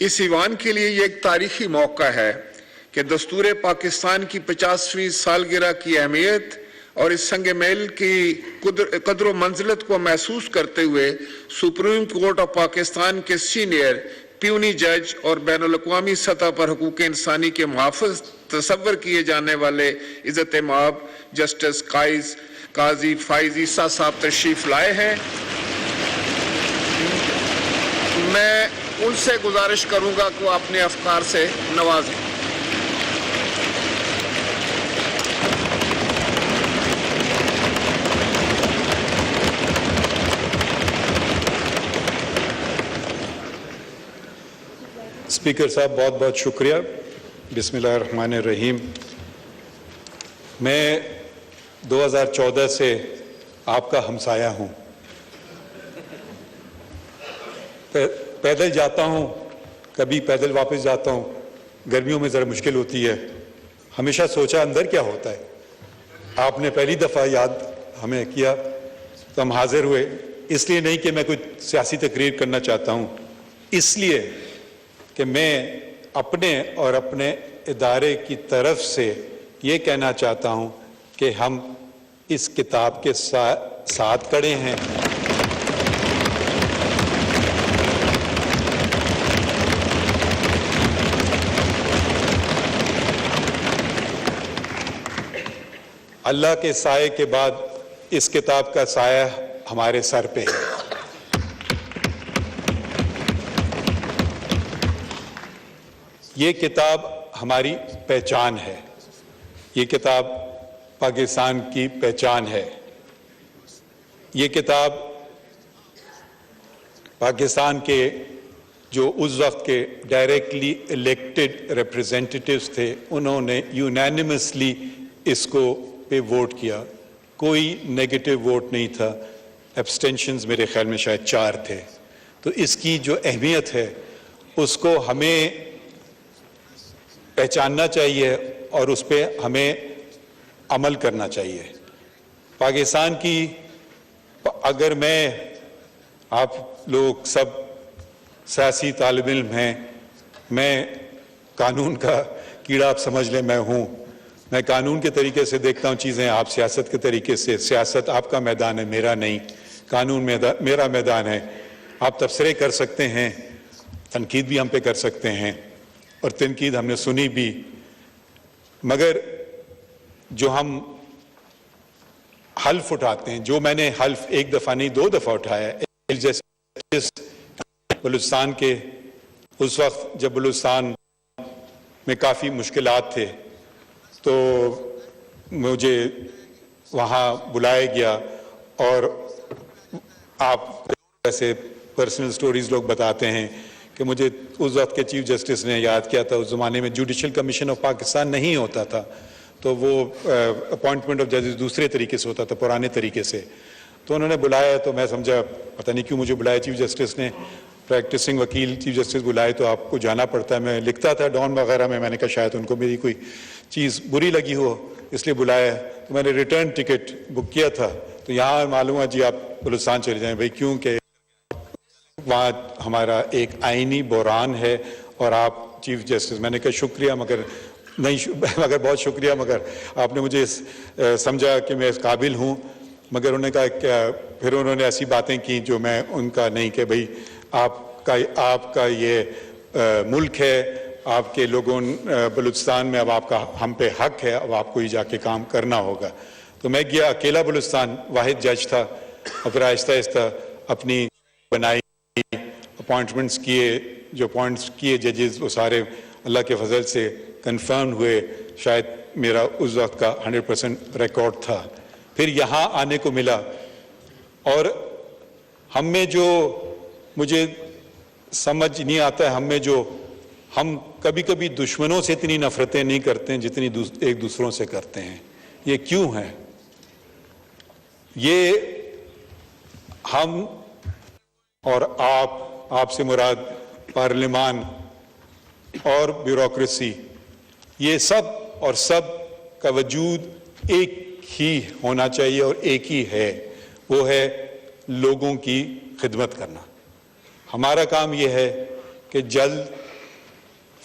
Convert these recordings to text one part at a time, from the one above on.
اس ایوان کے لیے یہ ایک تاریخی موقع ہے کہ دستور پاکستان کی 50ویں سالگرہ کی اہمیت اور اس سنگ میل کی قدر و منزلت کو محسوس کرتے ہوئے سپریم کورٹ آف پاکستان کے سینئر پیونی جج اور بین الاقوامی سطح پر حقوق انسانی کے محافظ تصور کیے جانے والے عزت مآب جسٹس قاضی فائز عیسیٰ صاحب تشریف لائے ہیں۔ میں ان سے گزارش کروں گا کہ وہ اپنے افکار سے نوازیں۔ اسپیکر صاحب بہت بہت شکریہ۔ بسم اللہ الرحمن الرحیم۔ میں 2014 سے آپ کا ہمسایہ ہوں، پیدل جاتا ہوں، کبھی پیدل واپس جاتا ہوں، گرمیوں میں ذرا مشکل ہوتی ہے، ہمیشہ سوچا اندر کیا ہوتا ہے۔ آپ نے پہلی دفعہ یاد ہمیں کیا تو ہم حاضر ہوئے، اس لیے نہیں کہ میں کوئی سیاسی تقریر کرنا چاہتا ہوں، اس لیے کہ میں اپنے اور اپنے ادارے کی طرف سے یہ کہنا چاہتا ہوں کہ ہم اس کتاب کے ساتھ کھڑے ہیں۔ اللہ کے سائے کے بعد اس کتاب کا سایہ ہمارے سر پہ ہے۔ یہ کتاب ہماری پہچان ہے، یہ کتاب پاکستان کی پہچان ہے، یہ کتاب پاکستان کے جو اس وقت کے ڈائریکٹلی الیکٹڈ ریپریزنٹیٹیوز تھے، انہوں نے یونینیمسلی اس کو پہ ووٹ کیا، کوئی نیگیٹو ووٹ نہیں تھا، ایبسٹینشنز میرے خیال میں شاید 4 تھے۔ تو اس کی جو اہمیت ہے اس کو ہمیں پہچاننا چاہیے اور اس پہ ہمیں عمل کرنا چاہیے۔ پاکستان کی اگر آپ لوگ سب سیاسی طالب علم ہیں، میں قانون کا کیڑا آپ سمجھ لیں میں ہوں، میں قانون کے طریقے سے دیکھتا ہوں چیزیں، آپ سیاست کے طریقے سے، سیاست آپ کا میدان ہے میرا نہیں، قانون میرا میدان ہے۔ آپ تبصرے کر سکتے ہیں، تنقید بھی ہم پہ کر سکتے ہیں اور تنقید ہم نے سنی بھی، مگر جو ہم حلف اٹھاتے ہیں، جو میں نے حلف 1 دفعہ نہیں 2 دفعہ اٹھایا ہے، جسٹس بلوچستان کے اس وقت جب بلوچستان میں کافی مشکلات تھے تو مجھے وہاں بلایا گیا، اور آپ ایسے پرسنل سٹوریز لوگ بتاتے ہیں کہ مجھے اس وقت کے چیف جسٹس نے یاد کیا تھا، اس زمانے میں جوڈیشل کمیشن آف پاکستان نہیں ہوتا تھا، تو وہ اپوائنٹمنٹ آف ججز دوسرے طریقے سے ہوتا تھا، پرانے طریقے سے، تو انہوں نے بلایا تو میں سمجھا پتہ نہیں کیوں مجھے بلایا چیف جسٹس نے، پریکٹسنگ وکیل چیف جسٹس بلائے تو آپ کو جانا پڑتا ہے، میں لکھتا تھا ڈان وغیرہ میں نے کہا شاید ان کو میری کوئی چیز بری لگی ہو اس لیے بلایا، تو میں نے ریٹرن ٹکٹ بک کیا تھا، تو یہاں معلوم ہے جی آپ بلوچستان چلے جائیں بھائی، کیوں کہ وہاں ہمارا ایک آئینی بحران ہے، اور آپ چیف جسٹس، میں نے کہا شکریہ مگر بہت شکریہ، مگر آپ نے مجھے سمجھا کہ میں اس قابل ہوں، مگر انہوں نے کہا کہ پھر انہوں نے ایسی باتیں کی جو میں ان کا نہیں، کہ بھئی آپ کا یہ ملک ہے، آپ کے لوگوں بلوچستان میں، اب آپ کا ہم پہ حق ہے، اب آپ کو ہی جا کے کام کرنا ہوگا۔ تو میں گیا اکیلا بلوچستان، واحد جج تھا، اور پھر آہستہ آہستہ اپنی بنائی، اپوائنٹمنٹس کیے، جو اپوائنٹس کیے ججز وہ سارے اللہ کے فضل سے کنفرم ہوئے، شاید میرا اس وقت کا 100% ریکارڈ تھا۔ پھر یہاں آنے کو ملا، اور ہم میں جو مجھے سمجھ نہیں آتا ہے، ہم کبھی کبھی دشمنوں سے اتنی نفرتیں نہیں کرتے ہیں جتنی ایک دوسروں سے کرتے ہیں۔ یہ کیوں ہے؟ یہ ہم اور آپ سے مراد پارلیمان اور بیوروکریسی، یہ سب کا وجود ایک ہی ہونا چاہیے اور ایک ہی ہے، وہ ہے لوگوں کی خدمت کرنا۔ ہمارا کام یہ ہے کہ جلد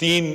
3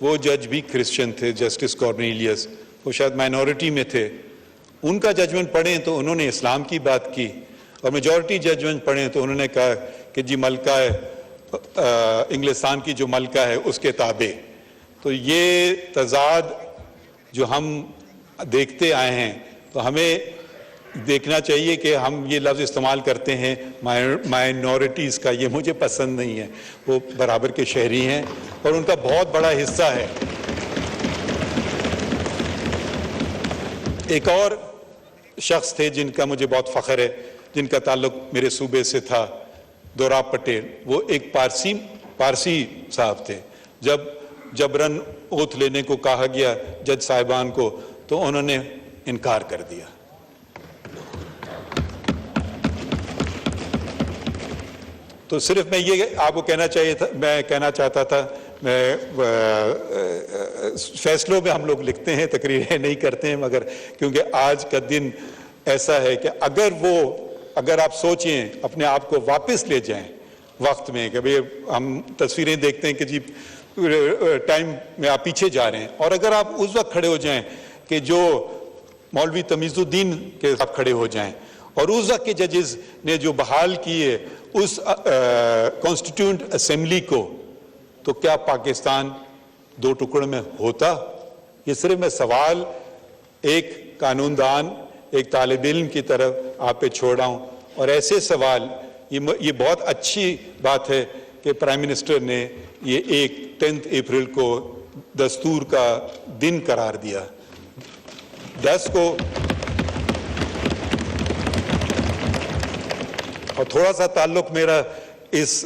وہ جج بھی کرسچن تھے، جسٹس کارنیلیس، وہ شاید مائنورٹی میں تھے. ان کا ججمنٹ پڑھیں تو انہوں نے اسلام کی بات کی، اور میجورٹی ججمنٹ پڑھیں تو انہوں نے کہا کہ جی ملکہ انگلستان کی جو ملکہ ہے اس کے تابع. تو یہ تضاد جو ہم دیکھتے آئے ہیں، تو ہمیں دیکھنا چاہیے کہ ہم یہ لفظ استعمال کرتے ہیں مائنورٹیز کا، یہ مجھے پسند نہیں ہے. وہ برابر کے شہری ہیں اور ان کا بہت بڑا حصہ ہے. ایک اور شخص تھے جن کا مجھے بہت فخر ہے، جن کا تعلق میرے صوبے سے تھا، دوراب پٹیل. وہ ایک پارسی صاحب تھے. جب جبراً اوتھ لینے کو کہا گیا جج صاحبان کو تو انہوں نے انکار کر دیا. تو صرف میں یہ آپ کو کہنا چاہتا تھا، میں فیصلوں میں ہم لوگ لکھتے ہیں، تقریریں نہیں کرتے ہیں، مگر کیونکہ آج کا دن ایسا ہے کہ اگر آپ سوچیں، اپنے آپ کو واپس لے جائیں وقت میں، کہ بھئی ہم تصویریں دیکھتے ہیں کہ جی ٹائم میں آپ پیچھے جا رہے ہیں، اور اگر آپ اس وقت کھڑے ہو جائیں کہ جو مولوی تمیز الدین کے ساتھ کھڑے ہو جائیں، اور اس وقت کے ججز نے جو بحال کیے اس کانسٹیٹیوئنٹ اسمبلی کو، تو کیا پاکستان دو ٹکڑوں میں ہوتا؟ یہ صرف میں سوال ایک قانون دان، ایک طالب علم کی طرف آپ پہ چھوڑ رہا ہوں. اور ایسے سوال، یہ بہت اچھی بات ہے کہ پرائم منسٹر نے یہ 10 اپریل کو دستور کا دن قرار دیا. 10 کو، اور تھوڑا سا تعلق میرا اس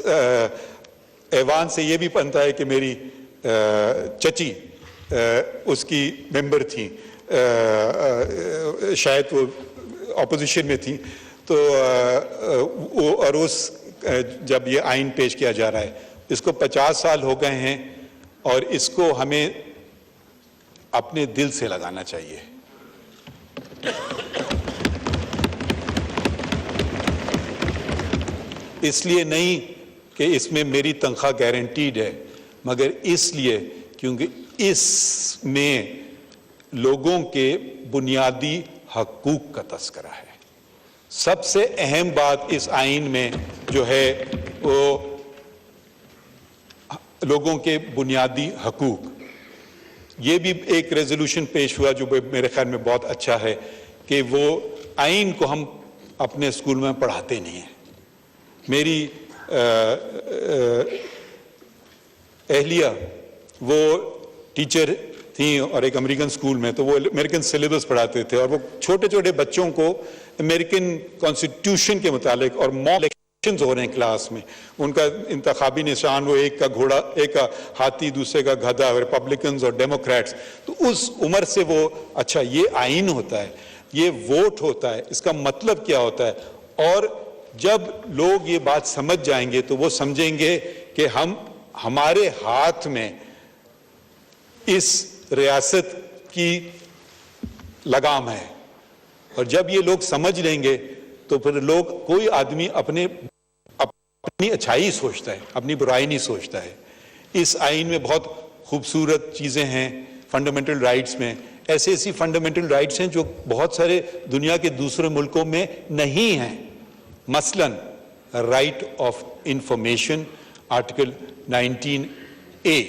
ایوان سے یہ بھی بنتا ہے کہ میری چچی اس کی ممبر تھیں، شاید وہ اپوزیشن میں تھیں. تو اور جب یہ آئین پیش کیا جا رہا ہے، اس کو 50 سال ہو گئے ہیں، اور اس کو ہمیں اپنے دل سے لگانا چاہیے. اس لیے نہیں کہ اس میں میری تنخواہ گارنٹیڈ ہے، مگر اس لیے کیونکہ اس میں لوگوں کے بنیادی حقوق کا تذکرہ ہے. سب سے اہم بات اس آئین میں جو ہے وہ لوگوں کے بنیادی حقوق. یہ بھی ایک ریزولوشن پیش ہوا جو میرے خیال میں بہت اچھا ہے کہ وہ آئین کو ہم اپنے اسکول میں پڑھاتے نہیں ہیں. میری اہلیہ وہ ٹیچر تھیں اور ایک امریکن اسکول میں، تو وہ امریکن سلیبس پڑھاتے تھے، اور وہ چھوٹے چھوٹے بچوں کو امریکن کانسٹیٹیوشن کے متعلق، اور موک الیکشنز ہو رہے ہیں کلاس میں، ان کا انتخابی نشان وہ ایک کا گھوڑا، ایک کا ہاتھی، دوسرے کا گدھا، ریپبلکنز اور ڈیموکریٹس. تو اس عمر سے وہ اچھا یہ آئین ہوتا ہے، یہ ووٹ ہوتا ہے، اس کا مطلب کیا ہوتا ہے. اور جب لوگ یہ بات سمجھ جائیں گے تو وہ سمجھیں گے کہ ہمارے ہاتھ میں اس ریاست کی لگام ہے. اور جب یہ لوگ سمجھ لیں گے تو پھر کوئی آدمی اپنی اچھائی سوچتا ہے، اپنی برائی نہیں سوچتا ہے. اس آئین میں بہت خوبصورت چیزیں ہیں. فنڈامنٹل رائٹس میں ایسی فنڈامنٹل رائٹس ہیں جو بہت سارے دنیا کے دوسرے ملکوں میں نہیں ہیں. مثلاً right of information, article 19A.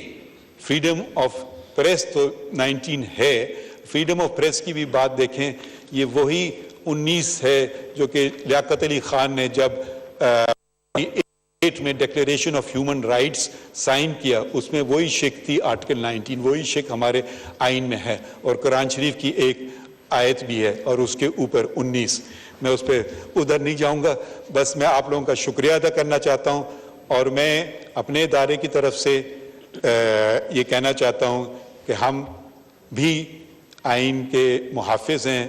Freedom of press تو 19 ہے. فریڈم آف پریس کی بھی بات دیکھیں، یہ وہی 19 ہے جو کہ لیاقت علی خان نے جب 8 میں declaration of human rights sign کیا، اس میں وہی شک تھی آرٹیکل 19، وہی شک ہمارے آئین میں ہے. اور قرآن شریف کی ایک آیت بھی ہے اور اس کے اوپر 19. میں اس پہ ادھر نہیں جاؤں گا، بس میں آپ لوگوں کا شکریہ ادا کرنا چاہتا ہوں. اور میں اپنے ادارے کی طرف سے یہ کہنا چاہتا ہوں کہ ہم بھی آئین کے محافظ ہیں.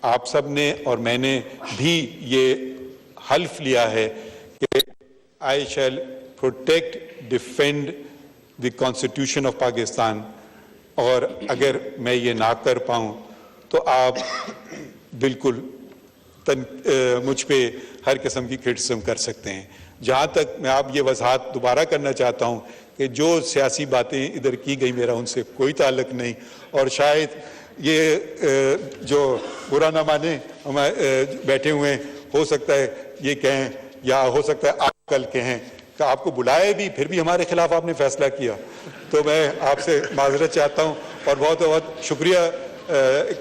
آپ سب نے اور میں نے بھی یہ حلف لیا ہے کہ I shall protect, defend the Constitution of Pakistan. اور اگر میں یہ نہ کر پاؤں تو آپ بالکل مجھ پہ ہر قسم کی کرٹیسزم کر سکتے ہیں. جہاں تک میں آپ یہ وضاحت دوبارہ کرنا چاہتا ہوں کہ جو سیاسی باتیں ادھر کی گئی میرا ان سے کوئی تعلق نہیں، اور شاید یہ جو برا نہ مانے ہم بیٹھے ہوئے ہو سکتا ہے یہ کہیں، یا ہو سکتا ہے آپ کل کہیں کہ آپ کو بلائے بھی پھر بھی ہمارے خلاف آپ نے فیصلہ کیا، تو میں آپ سے معذرت چاہتا ہوں اور بہت بہت شکریہ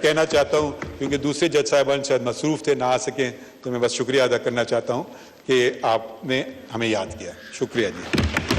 کہنا چاہتا ہوں، کیونکہ دوسرے جج صاحبان شاید مصروف تھے نہ آ سکیں، تو میں بس شکریہ ادا کرنا چاہتا ہوں کہ آپ نے ہمیں یاد کیا. شکریہ جی.